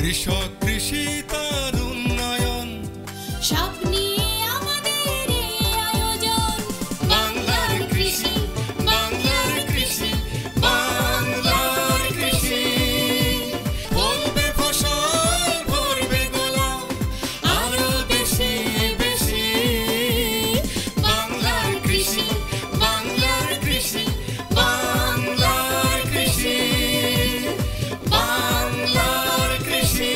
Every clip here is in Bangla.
কৃষক কৃষি তার উন্নয়ন সব নিয়ে আমাদের এই আয়োজন। বাংলার কৃষি, বাংলার কৃষি, বাংলার কৃষি। ফলবে ফসল, ভরবে গোলা, আরো বেশি বেশি। বাংলার কৃষি, বাংলার কৃষি, বাংলার কৃষি, বাংলার কৃষি,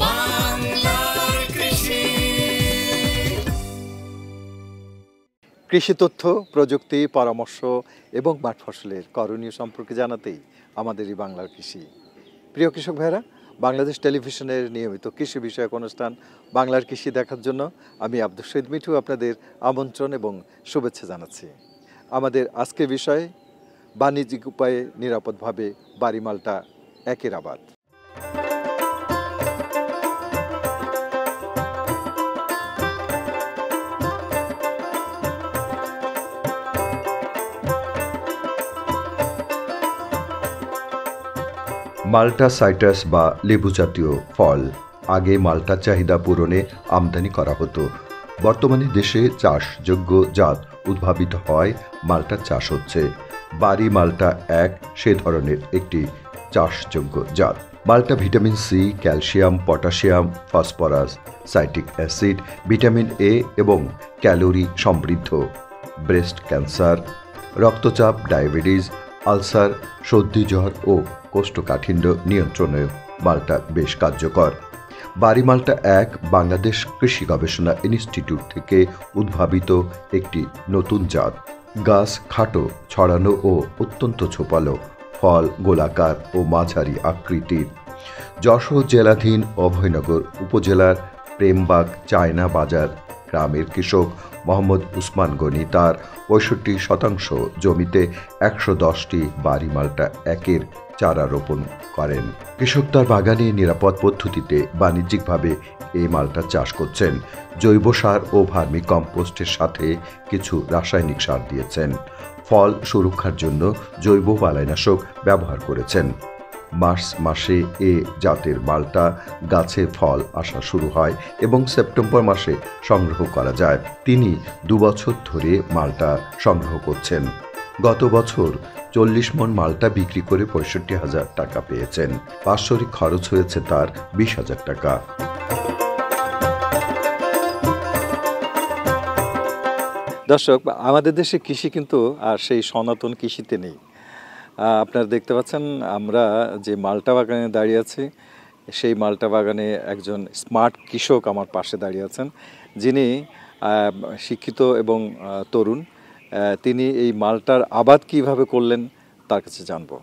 বাংলার কৃষি। কৃষি তথ্য, প্রযুক্তি, পরামর্শ এবং মাঠ ফসলের করণীয় সম্পর্কে জানাতেই আমাদের এই বাংলার কৃষি। প্রিয় কৃষক ভাইরা, বাংলাদেশ টেলিভিশনের নিয়মিত কৃষি বিষয়ক অনুষ্ঠান বাংলার কৃষি দেখার জন্য আমি আব্দুল শহীদ মিঠু আপনাদের আমন্ত্রণ এবং শুভেচ্ছা জানাচ্ছি। আমাদের আজকের বিষয় বাণিজ্যিক উপায়ে নিরাপদভাবে বাড়ি মালটা একের আবাদ। মাল্টা সাইট্রাস বা লেবু জাতীয় ফল আগে মাল্টার চাহিদা পূরণে আমদানি করা হতো। বর্তমানে দেশে চাষযোগ্য জাত উদ্ভাবিত হয় মাল্টার চাষ হচ্ছে। বাড়ি মাল্টা এক সে ধরনের একটি চাষযোগ্য জাত। Malta vitamin C, calcium, potassium, phosphorus, citric acid, vitamin A এবং ক্যালোরি সমৃদ্ধ। ব্রেস্ট ক্যান্সার, রক্তচাপ, ডায়াবেটিস, আলসার, সর্দি জ্বর ও কোষ্ঠকাঠিন্য নিয়ন্ত্রণে মাল্টা বেশ কার্যকর। বাড়ি মাল্টা এক বাংলাদেশ কৃষি গবেষণা ইনস্টিটিউট থেকে উদ্ভাবিত একটি নতুন জাত। গাছ খাটো, ছড়ানো ও অত্যন্ত ছোপালো, ফল গোলাকার ও মাঝারি আকৃতির। যশোর জেলাধীন অভয়নগর উপজেলার প্রেমবাগ চায়না বাজার গ্রামের কৃষক মোহাম্মদ উসমান গনি তার ৬৫% জমিতে ১১০টি বাড়ি মাল্টা একের চারা রোপণ করেন। কৃষক তার বাগানে নিরাপদ পদ্ধতিতে বাণিজ্যিকভাবে এই মালটা চাষ করছেন। জৈব সার ও ভার্মি কম্পোস্টের সাথে কিছু রাসায়নিক সার দিয়েছেন। ফল সুরক্ষার জন্য জৈব বালাইনাশক ব্যবহার করেছেন। মার্চ মাসে এ জাতের মালটা গাছে ফল আসা শুরু হয় এবং সেপ্টেম্বর মাসে সংগ্রহ করা যায়। তিনি ২ বছর ধরে মালটা সংগ্রহ করছেন। গত বছর ৪০ মণ মালটা বিক্রি করে ৬৫,০০০ টাকা পেয়েছেন। বাৎসরিক খরচ হয়েছে তার ২০,০০০ টাকা। দর্শক, আমাদের দেশে কৃষি কিন্তু আর সেই সনাতন কৃষিতে নেই। আপনারা দেখতে পাচ্ছেন আমরা যে মাল্টা বাগানে দাঁড়িয়ে আছি, সেই মাল্টা বাগানে একজন স্মার্ট কৃষক আমার পাশে দাঁড়িয়ে আছেন, যিনি শিক্ষিত এবং তরুণ। তিনি এই মাল্টার আবাদ কিভাবে করলেন তার কাছে জানবো।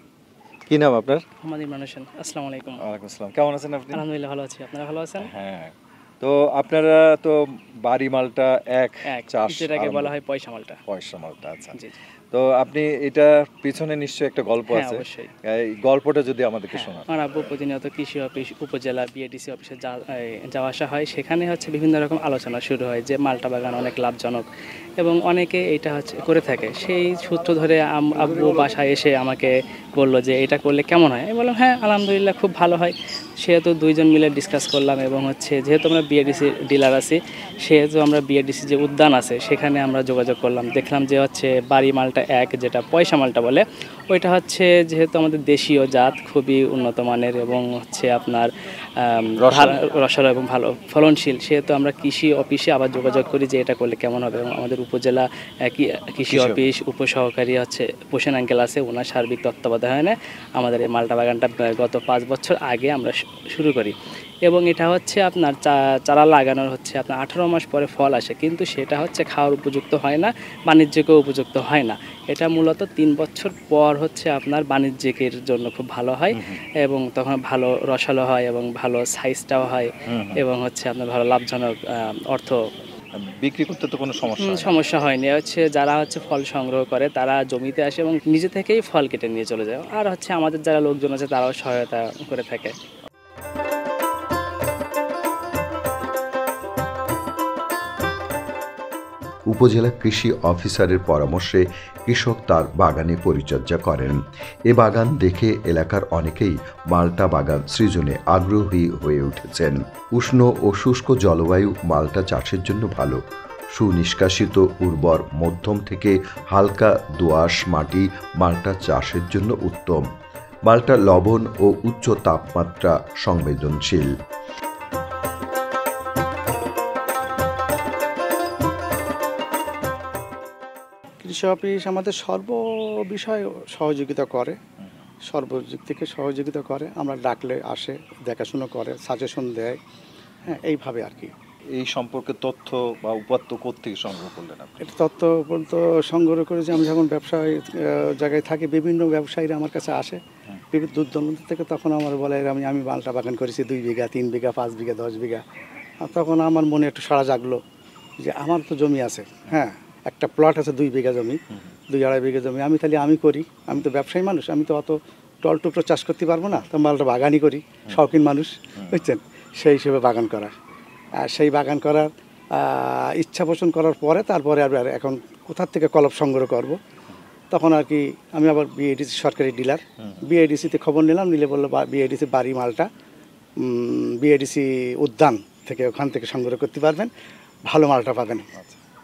কি নাম আপনার? মোহাম্মদ ইমরান হোসেন। আসসালামু আলাইকুম। ওয়ালাইকুম আসসালাম। কেমন আছেন আপনি? আলহামদুলিল্লাহ ভালো আছি। আপনারা ভালো আছেন? হ্যাঁ। তো আপনারা তো বাড়ি মাল্টা এক চাষ, যেটাকে বলা হয় পয়সা মাল্টা। পয়সা মাল্টা, আচ্ছা। জি। তো আপনি এটা পিছনে নিশ্চয়ই একটা গল্প আছে, অবশ্যই। এই গল্পটা যদি আমাদেরকে শোনান। আমার আব্বু প্রতিনিয়ত কৃষি অফিস, উপজেলা বিএডিসি অফিসে যাওয়া আসা হয়। সেখানে হচ্ছে বিভিন্ন রকম আলোচনা শুরু হয় যে মাল্টা বাগান অনেক লাভজনক এবং অনেকে এটা হচ্ছে করে থাকে। সেই সূত্র ধরে আব্বু বাসায় এসে আমাকে বলল যে এটা করলে কেমন হয়। আমি বললাম হ্যাঁ আলহামদুলিল্লাহ খুব ভালো হয়। সেহেতু দুইজন মিলে ডিসকাস করলাম এবং হচ্ছে যেহেতু আমরা বিএডিসি ডিলার আছি, সেহেতু আমরা বিএডিসি যে উদ্যান আছে সেখানে আমরা যোগাযোগ করলাম। দেখলাম যে হচ্ছে বাড়ি মাল্টা এক, যেটা পয়সা মাল্টা বলে, ওইটা হচ্ছে যেহেতু আমাদের দেশীয় জাত, খুবই উন্নত মানের এবং হচ্ছে আপনার রসালো এবং ভালো ফলনশীল। সেহেতু আমরা কৃষি অফিসে আবার যোগাযোগ করি যে এটা করলে কেমন হবে এবং আমাদের উপজেলা কৃষি অফিস উপসহকারী হচ্ছে হোসেন আঙ্কেল আছে, ওনার সার্বিক তত্ত্বাবধানে আমাদের এই মাল্টা বাগানটা গত ৫ বছর আগে আমরা শুরু করি এবং এটা হচ্ছে আপনার চারা লাগানোর হচ্ছে আপনার 18 মাস পরে ফল আসে, কিন্তু সেটা হচ্ছে খাওয়ার উপযুক্ত হয় না, বাণিজ্যিকও উপযুক্ত হয় না। এটা মূলত ৩ বছর পর হচ্ছে আপনার বাণিজ্যিকের জন্য খুব ভালো হয় এবং তখন ভালো রসালো হয় এবং ভালো সাইজটাও হয় এবং হচ্ছে আপনার ভালো লাভজনক অর্থ বিক্রি করতে তো কোনো সমস্যা হয়নি। হচ্ছে যারা হচ্ছে ফল সংগ্রহ করে তারা জমিতে আসে এবং নিজে থেকেই ফল কেটে নিয়ে চলে যায়, আর হচ্ছে আমাদের যারা লোকজন আছে তারাও সহায়তা করে থাকে। উপজেলা কৃষি অফিসারের পরামর্শে কৃষক তার বাগানে পরিচর্যা করেন। এ বাগান দেখে এলাকার অনেকেই মাল্টা বাগান সৃজনে আগ্রহী হয়ে উঠেছেন। উষ্ণ ও শুষ্ক জলবায়ু মাল্টা চাষের জন্য ভালো। সুনিষ্কাশিত উর্বর মধ্যম থেকে হালকা দোআঁশ মাটি মাল্টা চাষের জন্য উত্তম। মাল্টা লবণ ও উচ্চ তাপমাত্রা সংবেদনশীল। কৃষি অফিস আমাদের সর্ব বিষয়ে সহযোগিতা করে, সর্বদিক থেকে সহযোগিতা করে। আমরা ডাকলে আসে, দেখাশুনো করে, সাজেশন দেয়। হ্যাঁ, এইভাবে আর কি। এই সম্পর্কে তথ্য বা উপাত্ত কোত্থেকে সংগ্রহ করলেন আপনি? এটা তথ্য বলতে সংগ্রহ করেছি আমি যখন ব্যবসায়ী জায়গায় থাকি, বিভিন্ন ব্যবসায়ীরা আমার কাছে আসে বিভিন্ন দূর দূরান্ত থেকে। তখন আমার বলে আমি মাল্টা বাগান করেছি 2 বিঘা, 3 বিঘা, 5 বিঘা, 10 বিঘা। আর তখন আমার মনে একটু সাড়া জাগলো যে আমার তো জমি আছে, হ্যাঁ একটা প্লট আছে 2 বিঘা জমি, 2-2.5 বিঘা জমি। আমি করি, আমি তো ব্যবসায়ী মানুষ, আমি তো অত টল টুকরো চাষ করতে পারবো না, তো মাল্টা বাগানই করি, শৌখিন মানুষ, বুঝছেন, সেই হিসেবে বাগান করা। আর সেই বাগান করার ইচ্ছা পোষণ করার পরে তারপরে আর এখন কোথার থেকে কলপ সংগ্রহ করব, তখন আর কি আমি আবার বিএডিসি সরকারি ডিলার, বিএডিসিতে খবর নিলাম, নিলে বললো বিএডিসি বাড়ি মালটা বিএডিসি উদ্যান থেকে, ওখান থেকে সংগ্রহ করতে পারবেন, ভালো মালটা পাবেন।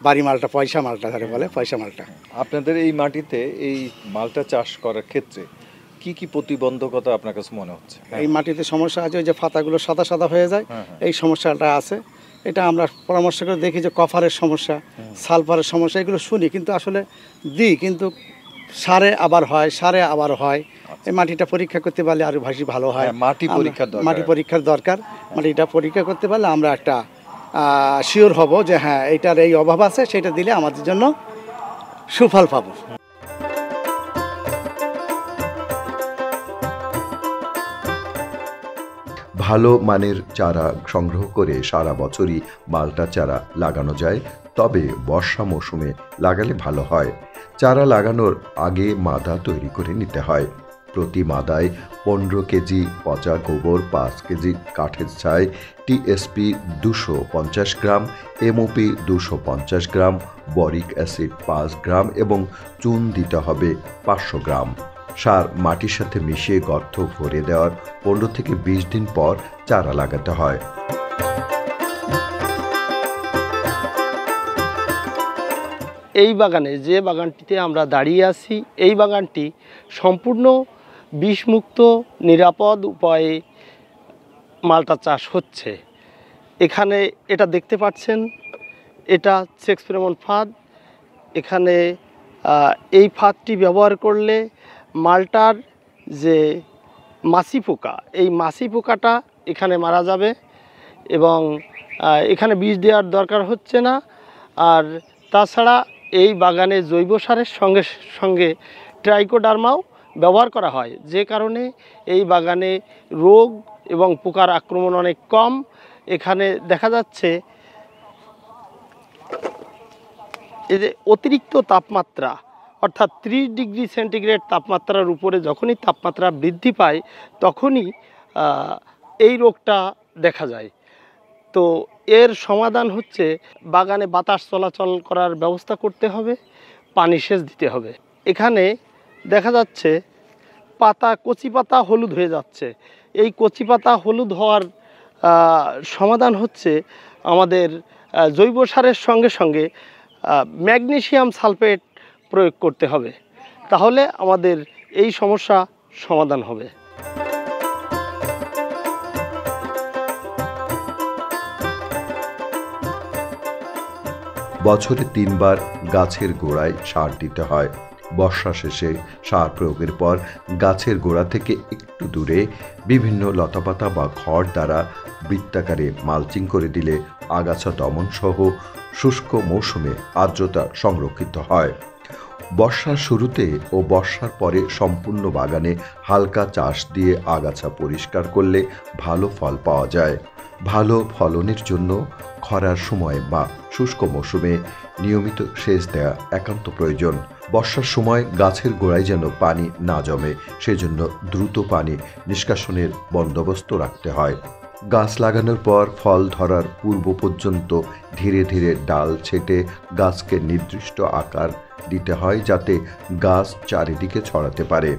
বাড়ি মালটা, পয়সা মালটা ধরে বলে, পয়সা মালটা। আপনাদের এই মাটিতে এই মালটা চাষ করার ক্ষেত্রে কি কি প্রতিবন্ধকতা আপনার কাছে মনে হচ্ছে? এই মাটিতে সমস্যা আছে, ওই যে পাতাগুলো সাদা সাদা হয়ে যায়, এই সমস্যাটা আছে। এটা আমরা পরামর্শ করে দেখি যে কপারের সমস্যা, সালফারের সমস্যা, এগুলো শুনি, কিন্তু আসলে দিই, কিন্তু সারে আবার হয়। এই মাটিটা পরীক্ষা করতে পারলে আরো বেশি ভালো হয়। মাটি পরীক্ষার দরকার। মাটিটা পরীক্ষা করতে পারলে আমরা একটা শিওর হব যে হ্যাঁ এইটার এই অভাব আছে, সেটা দিলে আমাদের জন্য সুফল পাবো। ভালো মানের চারা সংগ্রহ করে সারা বছরই মাল্টা চারা লাগানো যায়, তবে বর্ষা মৌসুমে লাগালে ভালো হয়। চারা লাগানোর আগে মাদা তৈরি করে নিতে হয়। প্রতি মাদায় 15 কেজি পচা গোবর, 5 কেজি কাঠের ছাই, টিএসপি 250 গ্রাম, এমওপি 250 গ্রাম, বরিক অ্যাসিড 5 গ্রাম এবং চুন দিতে হবে 500 গ্রাম। সার মাটির সাথে মিশিয়ে গর্ত ভরে দেওয়ার 15 থেকে 20 দিন পর চারা লাগাতে হয়। এই বাগানে, যে বাগানটিতে আমরা দাঁড়িয়ে আছি, এই বাগানটি সম্পূর্ণ বিষমুক্ত নিরাপদ উপায়ে মাল্টা চাষ হচ্ছে। এখানে এটা দেখতে পাচ্ছেন, এটা এক্সপেরিমেন্ট ফাঁদ। এখানে এই ফাঁদটি ব্যবহার করলে মাল্টার যে মাছি পোকা, এই মাছি পোকাটা এখানে মারা যাবে এবং এখানে বীজ দেওয়ার দরকার হচ্ছে না। আর তাছাড়া এই বাগানে জৈব সারের সঙ্গে সঙ্গে ট্রাইকোডার্মাও ব্যবহার করা হয়, যে কারণে এই বাগানে রোগ এবং পোকার আক্রমণ অনেক কম। এখানে দেখা যাচ্ছে এই যে অতিরিক্ত তাপমাত্রা, অর্থাৎ 30 ডিগ্রি সেন্টিগ্রেড তাপমাত্রার উপরে যখনই তাপমাত্রা বৃদ্ধি পায় তখনই এই রোগটা দেখা যায়। তো এর সমাধান হচ্ছে বাগানে বাতাস চলাচল করার ব্যবস্থা করতে হবে, পানি সেচ দিতে হবে। এখানে দেখা যাচ্ছে কচি পাতা হলুদ হয়ে যাচ্ছে। এই কচি পাতা হলুদ হওয়ার সমাধান হচ্ছে আমাদের জৈব সারের সঙ্গে সঙ্গে ম্যাগনেসিয়াম সালফেট প্রয়োগ করতে হবে, তাহলে আমাদের এই সমস্যা সমাধান হবে। বছরে 3 বার গাছের গোড়ায় সার দিতে হয়। বর্ষা শেষে সার প্রয়োগের পর গাছের গোড়া থেকে একটু দূরে বিভিন্ন লতাপাতা বা খড় দ্বারা বৃত্তাকারে মালচিং করে দিলে আগাছা দমন সহ শুষ্ক মৌসুমে আর্দ্রতা সংরক্ষিত হয়। বর্ষার শুরুতে ও বর্ষার পরে সম্পূর্ণ বাগানে হালকা চাষ দিয়ে আগাছা পরিষ্কার করলে ভালো ফল পাওয়া যায়। ভালো ফলনের জন্য খরার সময় বা শুষ্ক মৌসুমে নিয়মিত সেচ দেওয়া একান্ত প্রয়োজন। বর্ষার সময় গাছের গোড়ায় যেন পানি না জমে, সেজন্য দ্রুত পানি নিষ্কাশনের বন্দোবস্ত রাখতে হয়। গাছ লাগানোর পর ফল ধরার পূর্ব পর্যন্ত ধীরে ধীরে ডাল ছেটে গাছকে নির্দিষ্ট আকার দিতে হয়, যাতে গাছ চারিদিকে ছড়াতে পারে।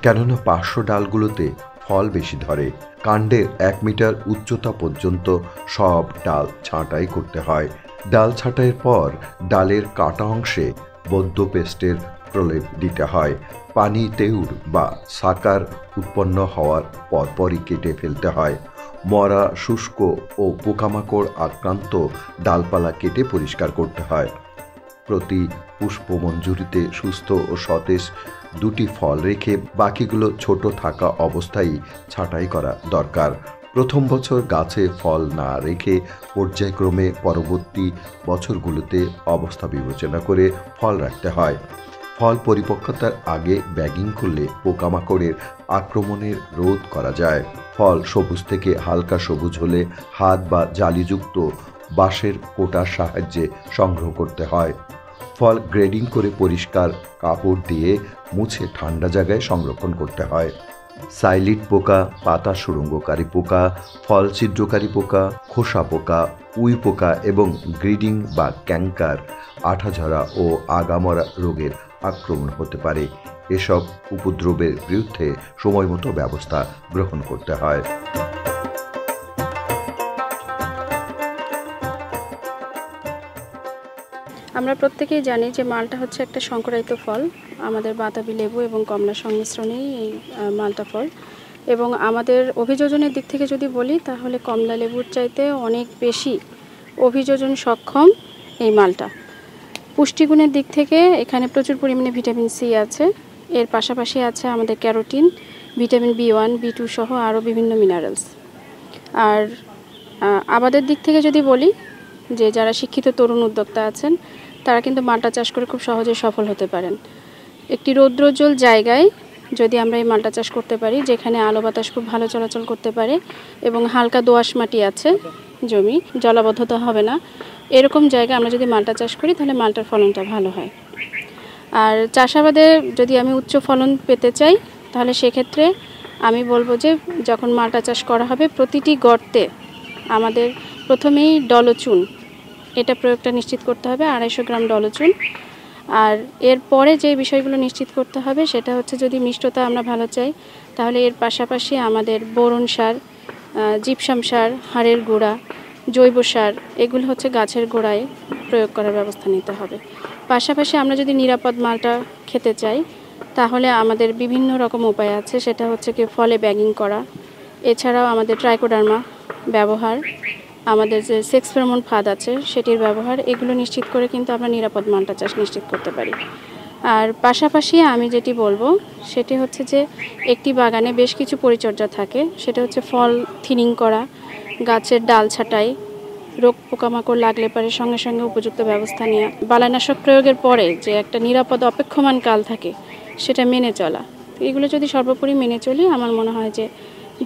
কেননা পার্শ্ব ডালগুলোতে ফল বেশি ধরে। কাণ্ডের 1 মিটার উচ্চতা পর্যন্ত সব ডাল ছাঁটাই করতে হয়। ডাল ছাঁটাইয়ের পর ডালের কাটা অংশে বদ্ধ পেস্টের প্রলেপ দিতে হয়। পানি তেউর বা সাকার উৎপন্ন হওয়ার পরপরই কেটে ফেলতে হয়। মরা, শুষ্ক ও পোকামাকড় আক্রান্ত ডালপালা কেটে পরিষ্কার করতে হয়। প্রতি পুষ্পমঞ্জুরিতে সুস্থ ও সতেজ 2টি ফল রেখে বাকিগুলো ছোট থাকা অবস্থায় ছাঁটাই করা দরকার। প্রথম বছর গাছে ফল না রেখে পর্যায়ক্রমে পরবর্তী বছরগুলোতে অবস্থা বিবেচনা করে ফল রাখতে হয়। ফল পরিপক্কতার আগে ব্যাগিং করলে পোকামাকড়ের আক্রমণের রোধ করা যায়। ফল সবুজ থেকে হালকা সবুজ হলে হাত বা জালিযুক্ত বাঁশের কোটার সাহায্যে সংগ্রহ করতে হয়। ফল গ্রেডিং করে পরিষ্কার কাপড় দিয়ে মুছে ঠান্ডা জায়গায় সংরক্ষণ করতে হয়। সাইলিড পোকা, পাতা সুড়ঙ্গকারী পোকা, ফল ছিদ্রকারী পোকা, খোসা পোকা, উই পোকা এবং গ্রিডিং বা ক্যাঙ্কার, আঠাঝরা ও আগামরা রোগের আক্রমণ হতে পারে। এসব উপদ্রবের বিরুদ্ধে সময়মতো ব্যবস্থা গ্রহণ করতে হয়। আমরা প্রত্যেকেই জানি যে মালটা হচ্ছে একটা সংকরায়িত ফল। আমাদের বাতাবি লেবু এবং কমলা সংমিশ্রণেই এই মালটা ফল। এবং আমাদের অভিযোজনের দিক থেকে যদি বলি, তাহলে কমলা লেবুর চাইতে অনেক বেশি অভিযোজন সক্ষম এই মালটা। পুষ্টিগুণের দিক থেকে এখানে প্রচুর পরিমাণে ভিটামিন সি আছে। এর পাশাপাশি আছে আমাদের ক্যারোটিন, ভিটামিন B1, B2 সহ আরও বিভিন্ন মিনারেলস। আর আবাদের দিক থেকে যদি বলি, যে যারা শিক্ষিত তরুণ উদ্যোক্তা আছেন তারা কিন্তু মালটা চাষ করে খুব সহজে সফল হতে পারেন। একটি রৌদ্রোজ্জ্বল জায়গায় যদি আমরা এই মালটা চাষ করতে পারি, যেখানে আলো বাতাস খুব ভালো চলাচল করতে পারে এবং হালকা দোআঁশ মাটি আছে, জমি জলাবদ্ধতা হবে না, এরকম জায়গায় আমরা যদি মালটা চাষ করি তাহলে মালটার ফলনটা ভালো হয়। আর চাষাবাদে যদি আমি উচ্চ ফলন পেতে চাই, তাহলে সেক্ষেত্রে আমি বলবো যে যখন মালটা চাষ করা হবে, প্রতিটি গর্তে আমাদের প্রথমেই ডলচুন, এটা প্রয়োগটা নিশ্চিত করতে হবে, 250 গ্রাম ডলচুন। আর এরপরে যে বিষয়গুলো নিশ্চিত করতে হবে সেটা হচ্ছে, যদি মিষ্টতা আমরা ভালো চাই তাহলে এর পাশাপাশি আমাদের বোরন সার, জিপসাম সার, হাড়ের গুঁড়া, জৈব সার, এগুলো হচ্ছে গাছের গোড়ায় প্রয়োগ করার ব্যবস্থা নিতে হবে। পাশাপাশি আমরা যদি নিরাপদ মালটা খেতে চাই, তাহলে আমাদের বিভিন্ন রকম উপায় আছে। সেটা হচ্ছে কি ফলে ব্যাগিং করা, এছাড়াও আমাদের ট্রাইকোডার্মা ব্যবহার, আমাদের যে সেক্স ফেরোমন ফাঁদ আছে সেটির ব্যবহার, এগুলো নিশ্চিত করে কিন্তু আমরা নিরাপদ মালটা চাষ নিশ্চিত করতে পারি। আর পাশাপাশি আমি যেটি বলবো সেটি হচ্ছে যে একটি বাগানে বেশ কিছু পরিচর্যা থাকে। সেটা হচ্ছে ফল থিনিং করা, গাছের ডাল ছাঁটাই, রোগ পোকামাকড় লাগলে পারে সঙ্গে সঙ্গে উপযুক্ত ব্যবস্থা নেওয়া, বালাইনাশক প্রয়োগের পরে যে একটা নিরাপদ অপেক্ষমান কাল থাকে সেটা মেনে চলা। এগুলো যদি সর্বোপরি মেনে চলি, আমার মনে হয়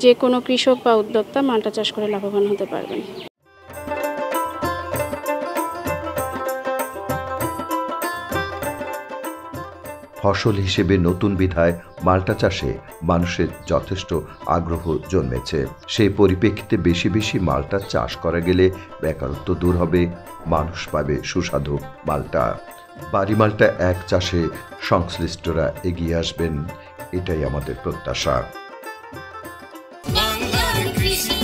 যে কোনো কৃষক বা উদ্যোক্তা মালটা চাষ করে লাভবান হতে পারবেন। ফসল হিসেবে নতুন বিধায় মাল্টা চাষে মানুষের যথেষ্ট আগ্রহ জন্মেছে। সেই পরিপ্রেক্ষিতে বেশি বেশি মাল্টা চাষ করা গেলে বেকারত্ব দূর হবে, মানুষ পাবে সুস্বাদু মাল্টা। বাড়ি মাল্টা এক চাষে সংশ্লিষ্টরা এগিয়ে আসবেন, এটাই আমাদের প্রত্যাশা। বাংলার কৃষি,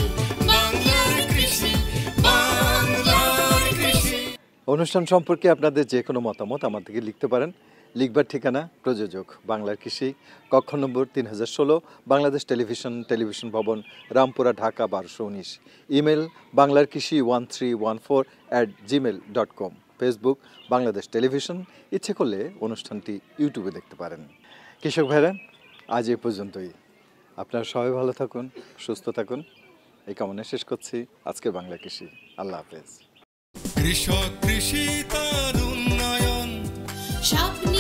বাংলার কৃষি, বাংলার কৃষি। অনুষ্ঠান সম্পর্কে আপনাদের যে কোনো মতামত আমাদেরকে লিখতে পারেন। লিখবার ঠিকানা প্রযোজক বাংলার কৃষি, কক্ষ নম্বর 3016, বাংলাদেশ টেলিভিশন ভবন, রামপুরা, ঢাকা 1219। ইমেল বাংলার কৃষি 1314@gmail.com। Facebook Bangladesh television. ইচ্ছে করলে অনুষ্ঠানটি ইউটিউবে দেখতে পারেন। কৃষক ভাইরা, আজ এই পর্যন্তই। আপনারা সবাই ভালো থাকুন, সুস্থ থাকুন, এই কামনা শেষ করছি আজকের বাংলা কৃষি। আল্লাহ হাফেজ। কৃষক কৃষি তার উন্নয়ন, স্বপ্ন